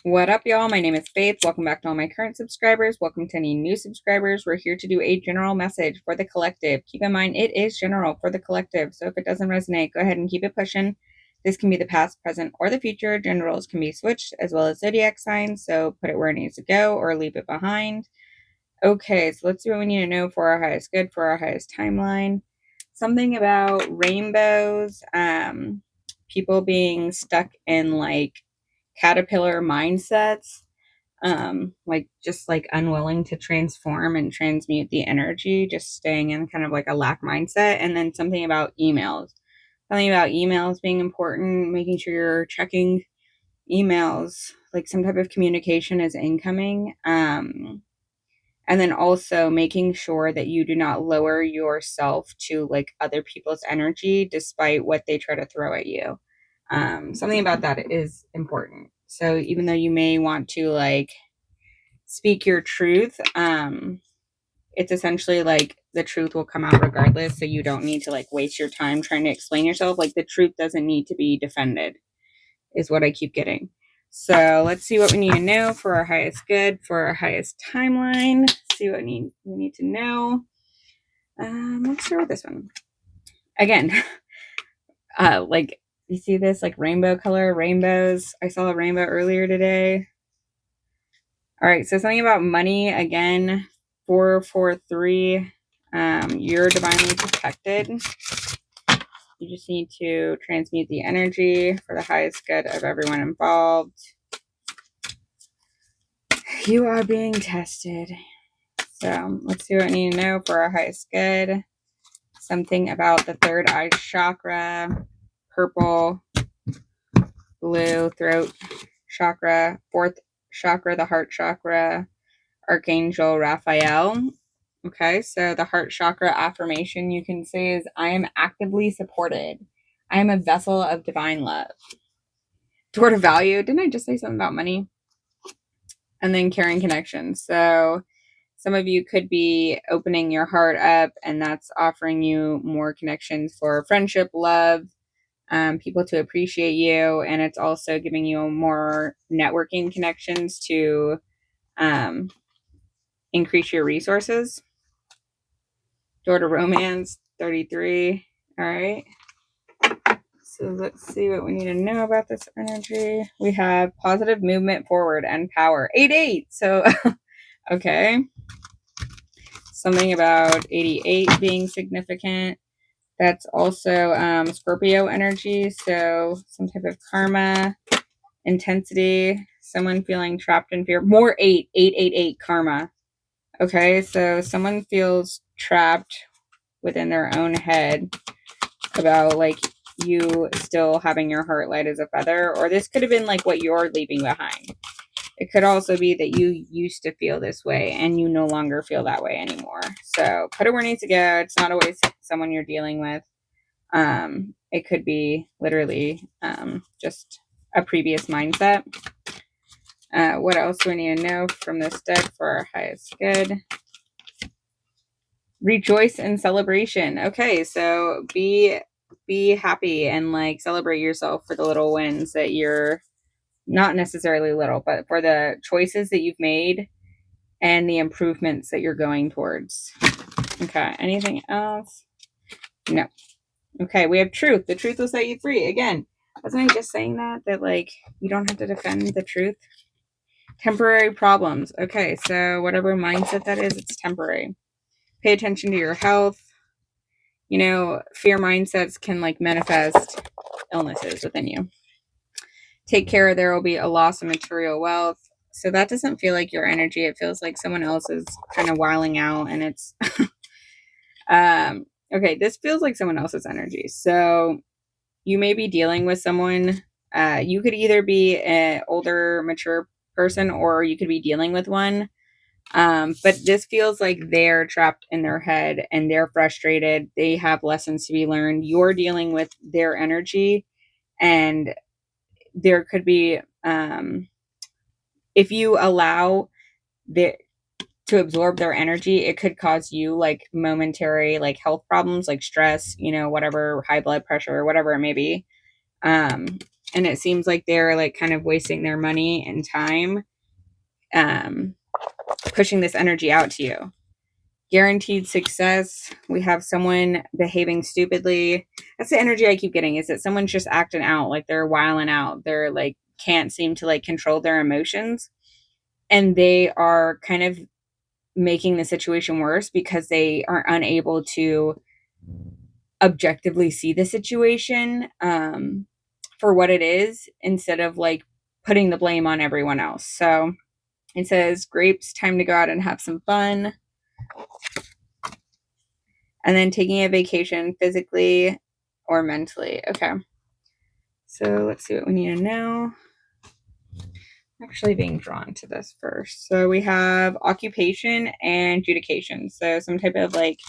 What up, y'all? My name is Faith. Welcome back to all my current subscribers. Welcome to any new subscribers. We're here to do a general message for the collective. Keep in mind, it is general for the collective. So if it doesn't resonate, go ahead and keep it pushing. This can be the past, present, or the future. Generals can be switched as well as zodiac signs. So put it where it needs to go or leave it behind. Okay, so let's see what we need to know for our highest good, for our highest timeline. Something about rainbows, people being stuck in like caterpillar mindsets, just like unwilling to transform and transmute the energy, just staying in kind of like a lack mindset. And then something about emails being important, making sure you're checking emails, like some type of communication is incoming. And then also making sure that you do not lower yourself to like other people's energy despite what they try to throw at you. Something about that is important. So even though you may want to like speak your truth, it's essentially like the truth will come out regardless. So you don't need to like waste your time trying to explain yourself. Like the truth doesn't need to be defended, is what I keep getting. So let's see what we need to know for our highest good, for our highest timeline. See what we need to know. Let's start with this one. Again, like you see this like rainbow color, rainbows. I saw a rainbow earlier today. All right, so something about money again, 443. You're divinely protected. You just need to transmute the energy for the highest good of everyone involved. You are being tested. So let's see what we need to know for our highest good. Something about the third eye chakra, purple, blue, throat chakra, fourth chakra, the heart chakra, Archangel Raphael. Okay, so the heart chakra affirmation you can say is, I am actively supported. I am a vessel of divine love. Toward a value. Didn't I just say something about money? And then caring connections. So some of you could be opening your heart up, and that's offering you more connections for friendship, love, people to appreciate you. And it's also giving you more networking connections to increase your resources. Door to romance, 33. All right. So let's see what we need to know about this energy. We have positive movement forward and power. 88. So, okay. Something about 88 being significant. That's also Scorpio energy. So some type of karma, intensity, someone feeling trapped in fear. More 8 karma. Okay, so someone feels trapped within their own head about like you still having your heart light as a feather, or this could have been like what you're leaving behind. It could also be that you used to feel this way and you no longer feel that way anymore. So put it where it needs to go. It's not always someone you're dealing with. It could be literally just a previous mindset. What else do we need to know from this deck for our highest good? Rejoice in celebration. Okay, so be happy and like celebrate yourself for the little wins that you're not necessarily little, but for the choices that you've made and the improvements that you're going towards. Okay, anything else? No. Okay, we have truth. The truth will set you free. Again, wasn't I just saying that like you don't have to defend the truth? Temporary problems. Okay, so whatever mindset that is, it's temporary. Pay attention to your health. You know, fear mindsets can like manifest illnesses within you. Take care, there will be a loss of material wealth. So that doesn't feel like your energy. It feels like someone else is kind of wiling out, and it's okay, this feels like someone else's energy. So you may be dealing with someone. You could either be an older, mature person, or you could be dealing with one. But this feels like they're trapped in their head and they're frustrated. They have lessons to be learned. You're dealing with their energy, and there could be, if you allow to absorb their energy, it could cause you like momentary like health problems, like stress, you know, whatever, high blood pressure, whatever it may be. And and it seems like they're like kind of wasting their money and time pushing this energy out to you. Guaranteed success. We have someone behaving stupidly. That's the energy I keep getting, is that someone's just acting out, like they're wiling out. They're like can't seem to like control their emotions, and they are kind of making the situation worse because they are unable to objectively see the situation for what it is, instead of like putting the blame on everyone else. So it says grapes, time to go out and have some fun. And then taking a vacation physically or mentally. Okay. So let's see what we need to know. I'm actually being drawn to this first. So we have occupation and adjudication. So some type of like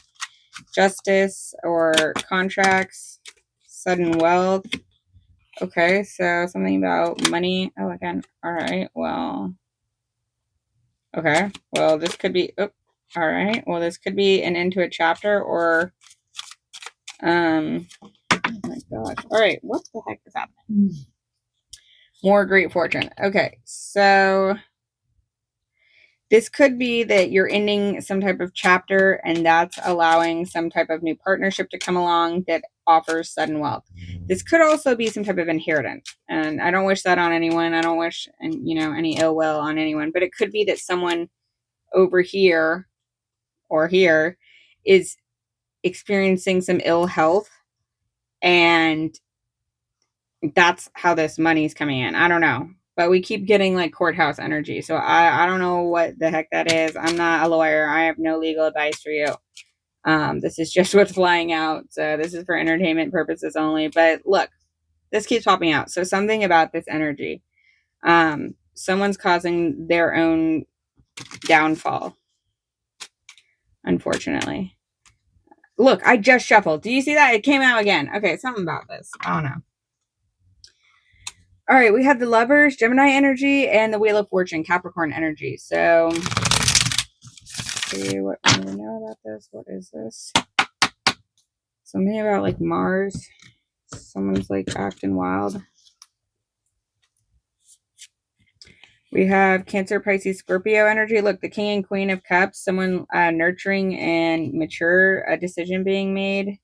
justice or contracts, sudden wealth. Okay, so something about money. Oh, again. All right. Well, okay. Well, this could be. Oh, all right. Well, this could be an end to a chapter, or oh my gosh. All right. What the heck is happening? More great fortune. Okay, so this could be that you're ending some type of chapter, and that's allowing some type of new partnership to come along that offers sudden wealth. This could also be some type of inheritance, and I don't wish that on anyone. I don't wish, any ill will on anyone, but it could be that someone over here or here is experiencing some ill health, and that's how this money's coming in. I don't know. But we keep getting like courthouse energy. So I don't know what the heck that is. I'm not a lawyer. I have no legal advice for you. This is just what's flying out. So this is for entertainment purposes only. But look, this keeps popping out. So something about this energy. Someone's causing their own downfall, unfortunately. Look, I just shuffled. Do you see that? It came out again. Okay, something about this. I don't know. All right, we have the Lovers, Gemini energy, and the Wheel of Fortune, Capricorn energy. So, let's see what we need to know about this. What is this? Something about like Mars. Someone's like acting wild. We have Cancer, Pisces, Scorpio energy. Look, the King and Queen of Cups. Someone nurturing and mature, a decision being made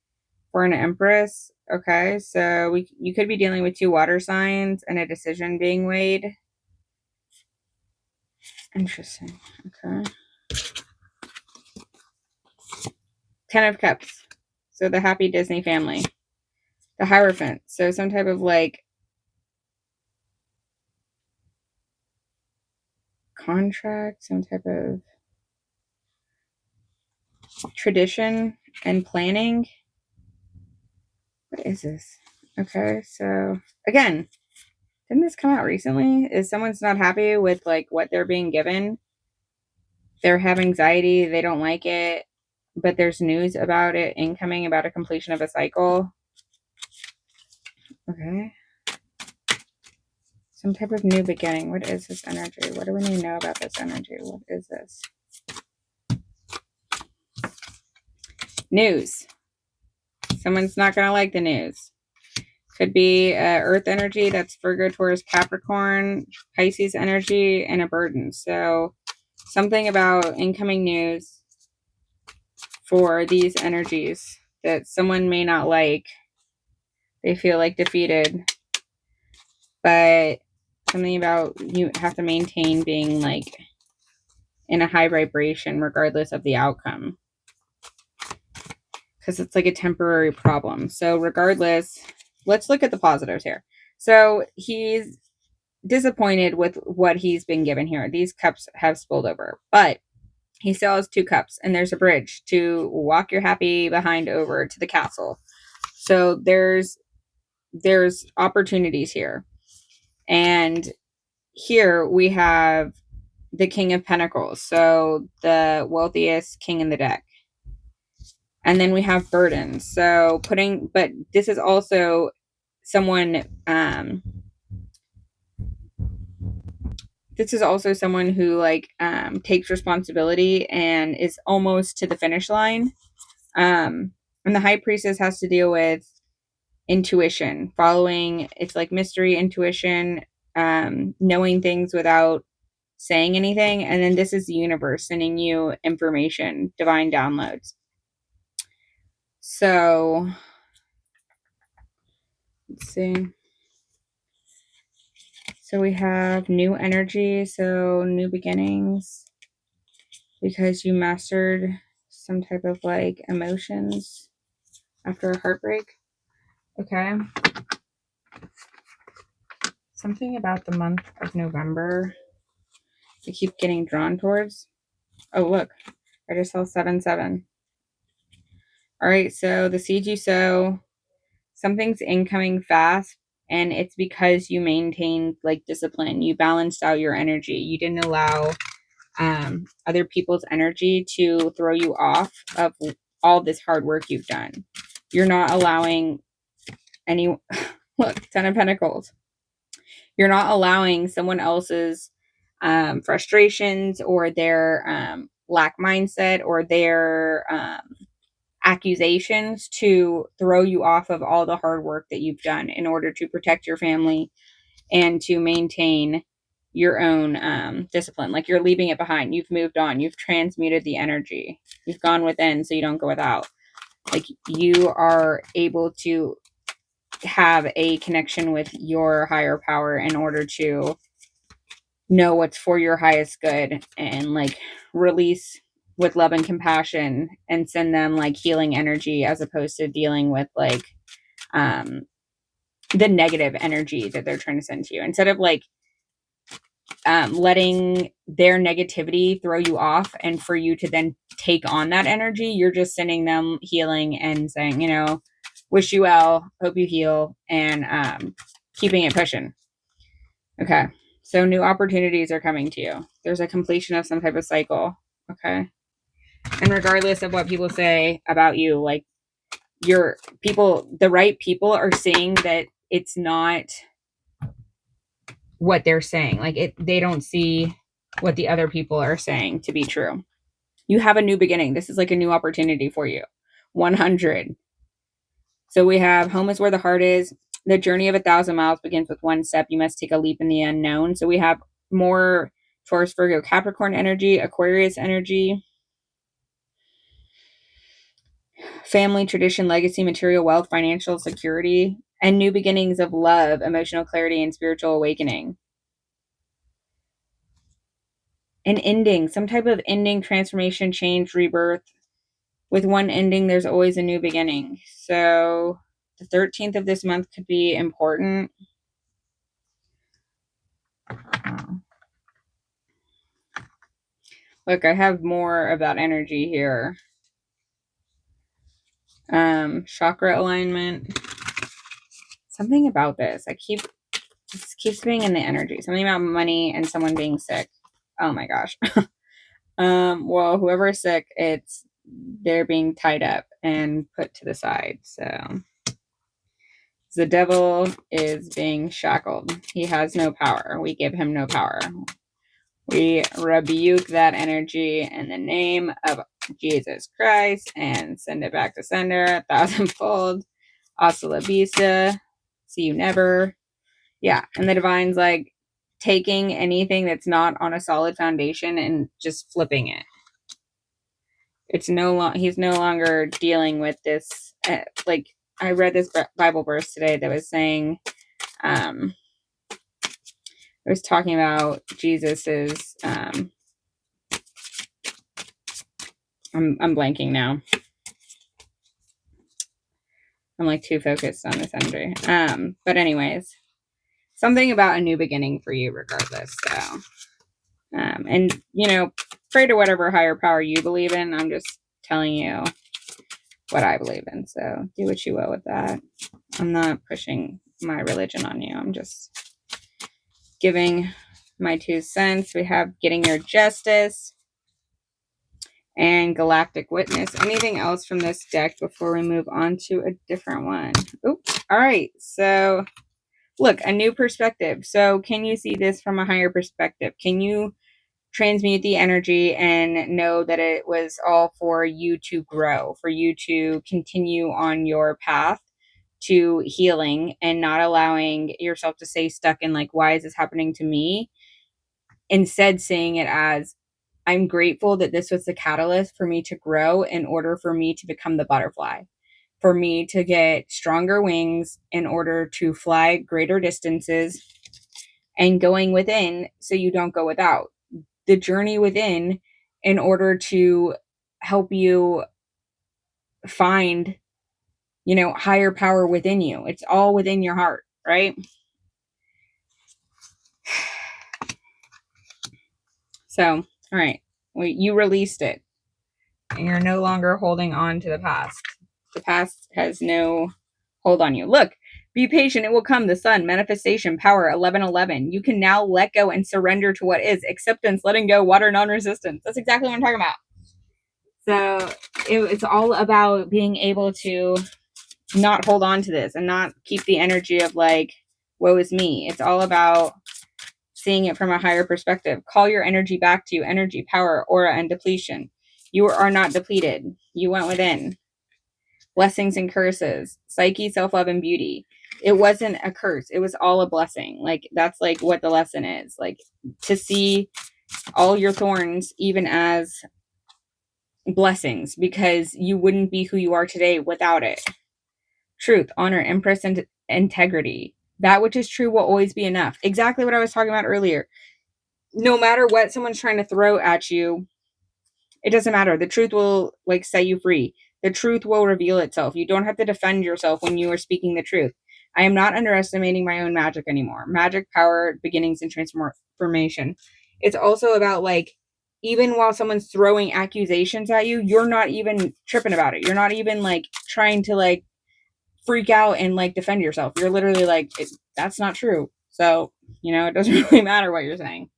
for an Empress. Okay, so you could be dealing with two water signs and a decision being made. Interesting. Okay. 10 of Cups. So the happy Disney family. The Hierophant. So some type of like contract, some type of tradition and planning. What is this? Okay, so again, didn't this come out recently? Is someone's not happy with like what they're being given? They have anxiety, they don't like it, but there's news about it incoming, about a completion of a cycle. Okay. Some type of new beginning. What is this energy? What do we need to know about this energy? What is this? News. Someone's not going to like the news. Could be earth energy. That's Virgo, Taurus, Capricorn, Pisces energy, and a burden. So something about incoming news for these energies that someone may not like. They feel like defeated. But something about you have to maintain being like in a high vibration regardless of the outcome. Because it's like a temporary problem. So regardless, let's look at the positives here. So he's disappointed with what he's been given here. These cups have spilled over, but he still has 2 cups, and there's a bridge to walk your happy behind over to the castle. So there's opportunities here. And here we have the King of Pentacles. So the wealthiest king in the deck. And then we have burdens. So but this is also someone, who like takes responsibility and is almost to the finish line. And the High Priestess has to deal with intuition, following, it's like mystery, intuition, knowing things without saying anything. And then this is the universe sending you information, divine downloads. So let's see. So we have new energy, so new beginnings, because you mastered some type of like emotions after a heartbreak. Okay. Something about the month of November I keep getting drawn towards. Oh, look, I just saw 7-7. All right, so the seed you sow, something's incoming fast, and it's because you maintained like discipline. You balanced out your energy. You didn't allow other people's energy to throw you off of all this hard work you've done. You're not allowing any, look, 10 of Pentacles. You're not allowing someone else's frustrations or their lack mindset or their accusations to throw you off of all the hard work that you've done in order to protect your family and to maintain your own discipline. Like you're leaving it behind. You've moved on. You've transmuted the energy. You've gone within so you don't go without. Like you are able to have a connection with your higher power in order to know what's for your highest good and like release with love and compassion and send them like healing energy as opposed to dealing with like the negative energy that they're trying to send to you. Instead of like letting their negativity throw you off and for you to then take on that energy, you're just sending them healing and saying, you know, wish you well, hope you heal, and keeping it pushing. Okay. So new opportunities are coming to you. There's a completion of some type of cycle. Okay. And regardless of what people say about you, like your people, the right people are seeing that it's not what they're saying. Like they don't see what the other people are saying to be true. You have a new beginning. This is like a new opportunity for you. 100. So we have home is where the heart is. The journey of 1,000 miles begins with one step. You must take a leap in the unknown. So we have more Taurus, Virgo, Capricorn energy, Aquarius energy, family, tradition, legacy, material wealth, financial security, and new beginnings of love, emotional clarity, and spiritual awakening. An ending, some type of ending, transformation, change, rebirth. With one ending, there's always a new beginning. So the 13th of this month could be important. Look, I have more of that energy here. Chakra alignment. Something about this. This keeps being in the energy. Something about money and someone being sick. Oh my gosh. Well, whoever is sick, they're being tied up and put to the side. So the devil is being shackled. He has no power. We give him no power. We rebuke that energy in the name of Jesus Christ and send it back to sender 1,000-fold. Hasta la vista. See you never. Yeah. And the divine's like taking anything that's not on a solid foundation and just flipping it. It's he's no longer dealing with this. Like I read this Bible verse today that was saying, it was talking about Jesus's, I'm blanking now. I'm like too focused on this energy. But anyways, something about a new beginning for you regardless. So, and you know, pray to whatever higher power you believe in. I'm just telling you what I believe in. So do what you will with that. I'm not pushing my religion on you. I'm just giving my 2 cents. We have getting your justice and galactic witness. Anything else from this deck before we move on to a different one? Oops. All right. So look, a new perspective. So can you see this from a higher perspective? Can you transmute the energy and know that it was all for you to grow, for you to continue on your path to healing and not allowing yourself to stay stuck in like, why is this happening to me? Instead, saying it as, I'm grateful that this was the catalyst for me to grow in order for me to become the butterfly, for me to get stronger wings in order to fly greater distances, and going within so you don't go without. The journey within in order to help you find, higher power within you. It's all within your heart, right? So, all right. Well, you released it and you're no longer holding on to the past. The past has no hold on you. Look, be patient. It will come. The sun, manifestation, power, 1111. You can now let go and surrender to what is. Acceptance, letting go, water, non-resistance. That's exactly what I'm talking about. So it's all about being able to not hold on to this and not keep the energy of like, woe is me. It's all about seeing it from a higher perspective. Call your energy back to you. Energy, power, aura, and depletion. You are not depleted. You went within. Blessings and curses. Psyche, self-love, and beauty. It wasn't a curse. It was all a blessing. Like, that's like what the lesson is. Like, to see all your thorns even as blessings, because you wouldn't be who you are today without it. Truth, honor, empress, and integrity. That which is true will always be enough. Exactly what I was talking about earlier. No matter what someone's trying to throw at you, it doesn't matter. The truth will like set you free. The truth will reveal itself. You don't have to defend yourself when you are speaking the truth. I am not underestimating my own magic anymore. Magic, power, beginnings, and transformation. It's also about like, even while someone's throwing accusations at you, you're not even tripping about it. You're not even like trying to like freak out and like defend yourself. You're literally like, that's not true. So, it doesn't really matter what you're saying.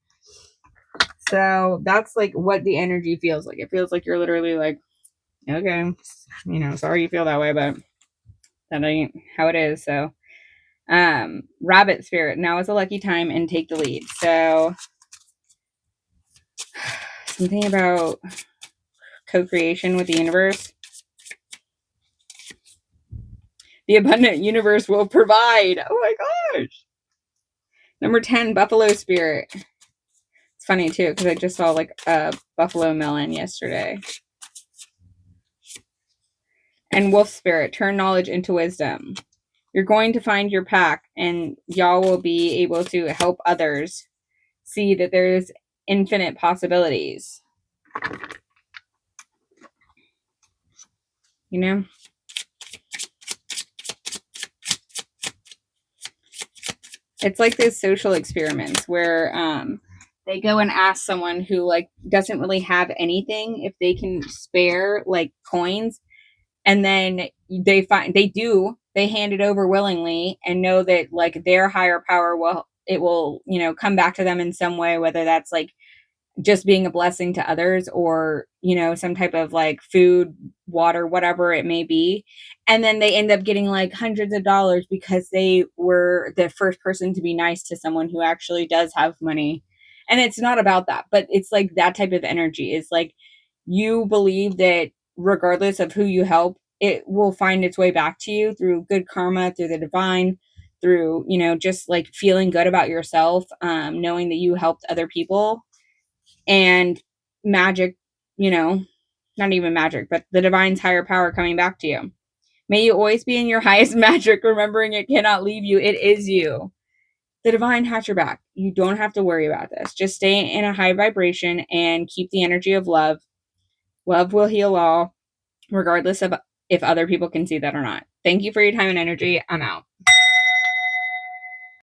So that's like what the energy feels like. It feels like you're literally like, okay, sorry you feel that way, but that ain't how it is. So, rabbit spirit, now is a lucky time and take the lead. So something about co-creation with the universe. The abundant universe will provide. Oh my gosh. Number 10, buffalo spirit. It's funny too, because I just saw like a buffalo melon yesterday. And wolf spirit, turn knowledge into wisdom. You're going to find your pack, and y'all will be able to help others see that there's infinite possibilities. It's like those social experiments where they go and ask someone who like doesn't really have anything if they can spare like coins, and then they hand it over willingly and know that like their higher power will come back to them in some way, whether that's like just being a blessing to others or some type of like food, water, whatever it may be. And then they end up getting like hundreds of dollars because they were the first person to be nice to someone who actually does have money. And it's not about that, but it's like that type of energy is like, you believe that regardless of who you help, it will find its way back to you through good karma, through the divine, through just like feeling good about yourself, knowing that you helped other people. And magic, not even magic, but the divine's higher power coming back to you. May you always be in your highest magic, remembering it cannot leave you. It is you. The divine has your back. You don't have to worry about this. Just stay in a high vibration and keep the energy of love. Love will heal all, regardless of if other people can see that or not. Thank you for your time and energy. I'm out.